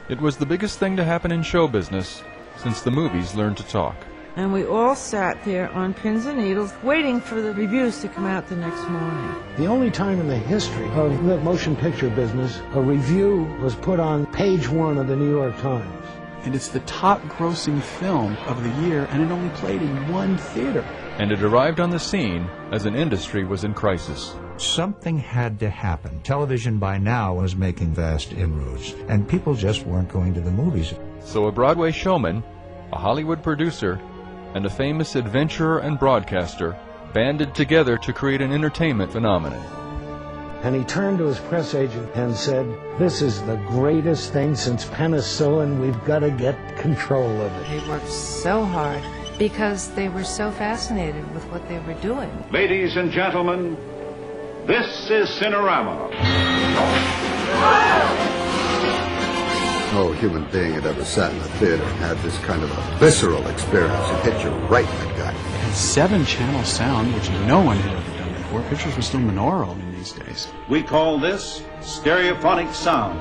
It was the biggest thing to happen in show business since the movies learned to talk. And we all sat there on pins and needles waiting for the reviews to come out the next morning. The only time in the history of the motion picture business a review was put on page 1 of the New York Times. And it's the top grossing film of the year, and it only played in one theater. And it arrived on the scene as an industry was in crisis. Something had to happen. Television by now was making vast inroads, and people just weren't going to the movies. So a Broadway showman, a Hollywood producer, and a famous adventurer and broadcaster banded together to create an entertainment phenomenon. And he turned to his press agent and said, "This is the greatest thing since penicillin. We've got to get control of it." They worked so hard because they were so fascinated with what they were doing. Ladies and gentlemen, this is Cinerama. No human being had ever sat in a theater and had this kind of a visceral experience. It hit you right in the gut. It had 7-channel sound, which no one had ever done before. Pictures were still monaural in these days. We call this stereophonic sound.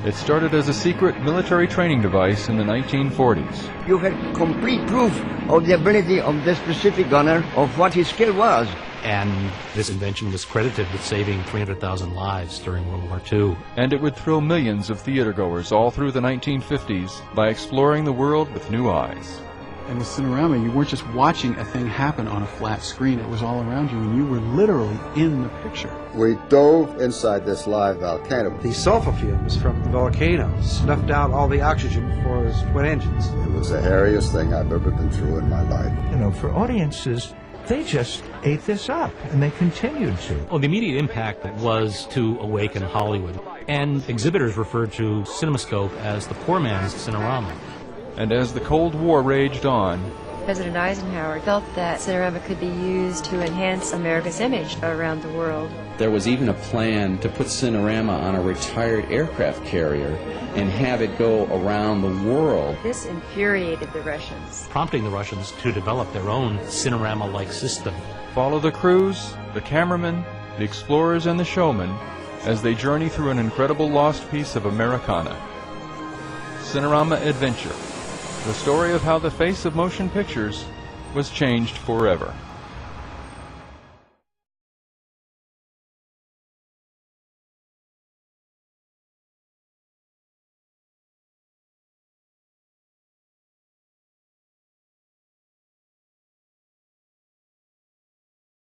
It started as a secret military training device in the 1940s. You had complete proof of the ability of the specific gunner of what his skill was. And this invention was credited with saving 300,000 lives during World War II. And it would thrill millions of theatergoers all through the 1950s by exploring the world with new eyes. And with Cinerama, you weren't just watching a thing happen on a flat screen. It was all around you, and you were literally in the picture. We dove inside this live volcano. The sulfur fumes from the volcano snuffed out all the oxygen for his twin engines. It was the hairiest thing I've ever been through in my life. You know, for audiences, they just ate this up, and they continued to. Well, the immediate impact was to awaken Hollywood. And exhibitors referred to CinemaScope as the poor man's Cinerama. And as the Cold War raged on, President Eisenhower felt that Cinerama could be used to enhance America's image around the world. There was even a plan to put Cinerama on a retired aircraft carrier and have it go around the world. This infuriated the Russians, prompting the Russians to develop their own Cinerama-like system. Follow the crews, the cameramen, the explorers, and the showmen as they journey through an incredible lost piece of Americana. Cinerama Adventure, the story of how the face of motion pictures was changed forever.